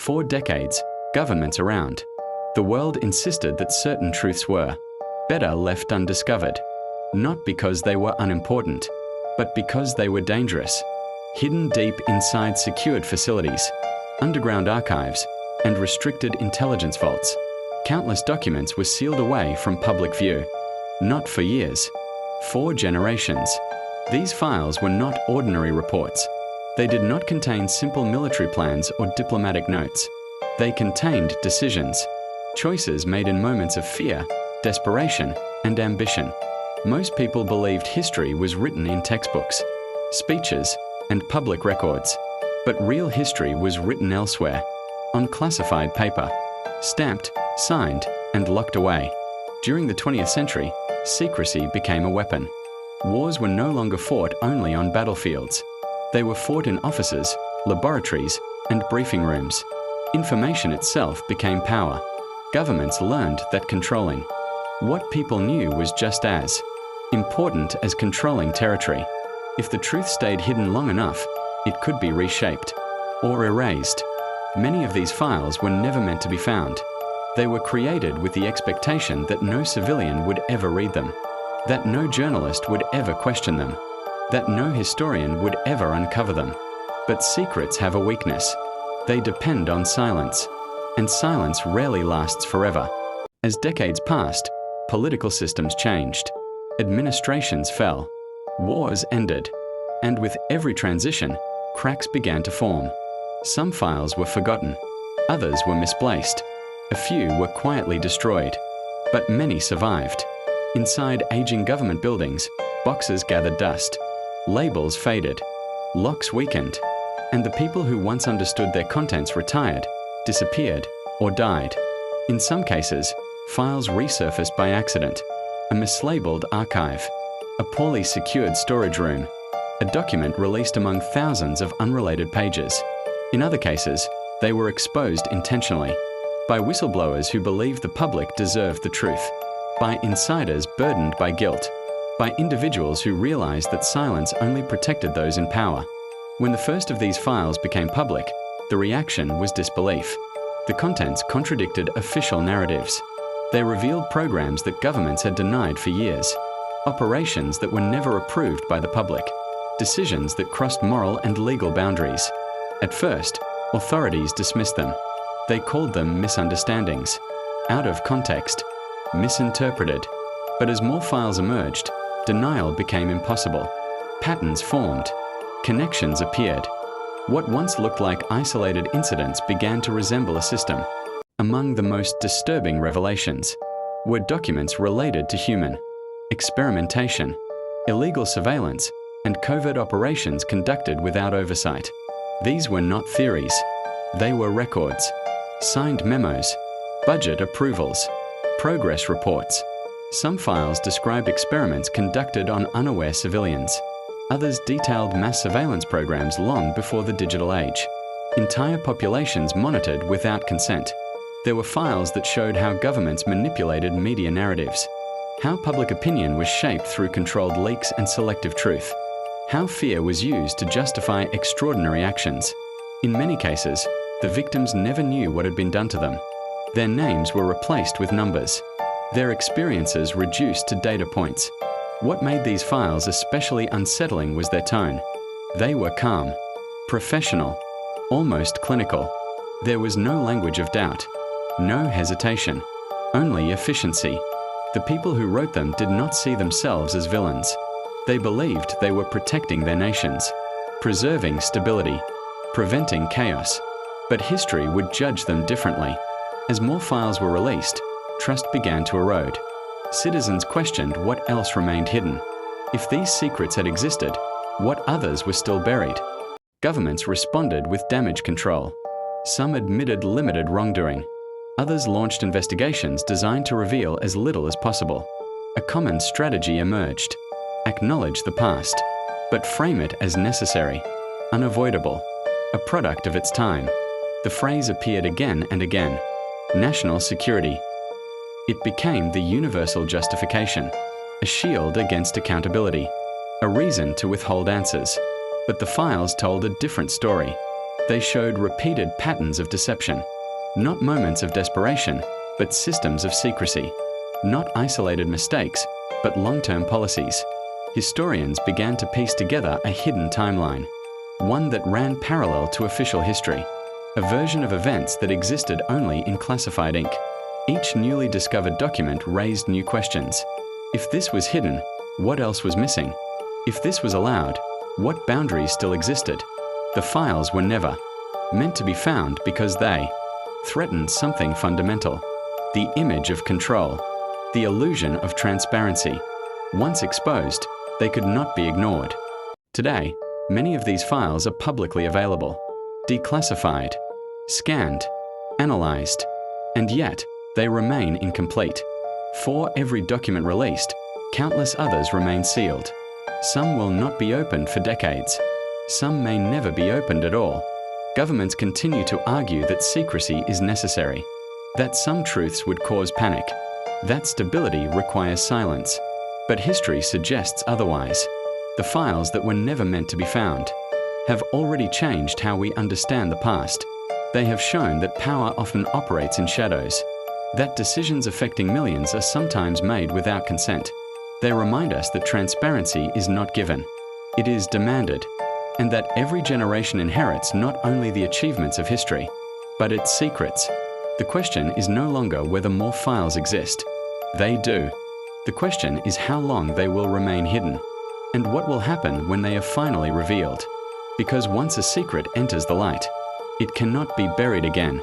For decades, governments around the world insisted that certain truths were better left undiscovered, not because they were unimportant, but because they were dangerous, hidden deep inside secured facilities, underground archives, and restricted intelligence vaults. Countless documents were sealed away from public view, not for years, for generations. These files were not ordinary reports. They did not contain simple military plans or diplomatic notes. They contained decisions, choices made in moments of fear, desperation, and ambition. Most people believed history was written in textbooks, speeches, and public records. But real history was written elsewhere, on classified paper, stamped, signed, and locked away. During the 20th century, secrecy became a weapon. Wars were no longer fought only on battlefields. They were fought in offices, laboratories, and briefing rooms. Information itself became power. Governments learned that controlling what people knew was just as important as controlling territory. If the truth stayed hidden long enough, it could be reshaped or erased. Many of these files were never meant to be found. They were created with the expectation that no civilian would ever read them, that no journalist would ever question them, that no historian would ever uncover them. But secrets have a weakness. They depend on silence, and silence rarely lasts forever. As decades passed, political systems changed, administrations fell, wars ended, and with every transition, cracks began to form. Some files were forgotten, others were misplaced, a few were quietly destroyed, but many survived. Inside aging government buildings, boxes gathered dust, labels faded, locks weakened, and the people who once understood their contents retired, disappeared, or died. In some cases, files resurfaced by accident, a mislabeled archive, a poorly secured storage room, a document released among thousands of unrelated pages. In other cases, they were exposed intentionally, by whistleblowers who believed the public deserved the truth, by insiders burdened by guilt, by individuals who realized that silence only protected those in power. When the first of these files became public, the reaction was disbelief. The contents contradicted official narratives. They revealed programs that governments had denied for years, operations that were never approved by the public, decisions that crossed moral and legal boundaries. At first, authorities dismissed them. They called them misunderstandings, out of context, misinterpreted. But as more files emerged, denial became impossible. Patterns formed. Connections appeared. What once looked like isolated incidents began to resemble a system. Among the most disturbing revelations were documents related to human experimentation, illegal surveillance, and covert operations conducted without oversight. These were not theories. They were records, signed memos, budget approvals, progress reports. Some files described experiments conducted on unaware civilians. Others detailed mass surveillance programs long before the digital age. Entire populations monitored without consent. There were files that showed how governments manipulated media narratives, how public opinion was shaped through controlled leaks and selective truth, how fear was used to justify extraordinary actions. In many cases, the victims never knew what had been done to them. Their names were replaced with numbers, their experiences reduced to data points. What made these files especially unsettling was their tone. They were calm, professional, almost clinical. There was no language of doubt, no hesitation, only efficiency. The people who wrote them did not see themselves as villains. They believed they were protecting their nations, preserving stability, preventing chaos. But history would judge them differently. As more files were released, trust began to erode. Citizens questioned what else remained hidden. If these secrets had existed, what others were still buried? Governments responded with damage control. Some admitted limited wrongdoing. Others launched investigations designed to reveal as little as possible. A common strategy emerged. Acknowledge the past, but frame it as necessary, unavoidable, a product of its time. The phrase appeared again and again. National security. It became the universal justification, a shield against accountability, a reason to withhold answers. But the files told a different story. They showed repeated patterns of deception, not moments of desperation, but systems of secrecy, not isolated mistakes, but long-term policies. Historians began to piece together a hidden timeline, one that ran parallel to official history, a version of events that existed only in classified ink. Each newly discovered document raised new questions. If this was hidden, what else was missing? If this was allowed, what boundaries still existed? The files were never meant to be found because they threatened something fundamental: the image of control, the illusion of transparency. Once exposed, they could not be ignored. Today, many of these files are publicly available, declassified, scanned, analyzed, and yet they remain incomplete. For every document released, countless others remain sealed. Some will not be opened for decades. Some may never be opened at all. Governments continue to argue that secrecy is necessary, that some truths would cause panic, that stability requires silence. But history suggests otherwise. The files that were never meant to be found have already changed how we understand the past. They have shown that power often operates in shadows, that decisions affecting millions are sometimes made without consent. They remind us that transparency is not given, it is demanded, and that every generation inherits not only the achievements of history, but its secrets. The question is no longer whether more files exist. They do. The question is how long they will remain hidden, and what will happen when they are finally revealed. Because once a secret enters the light, it cannot be buried again.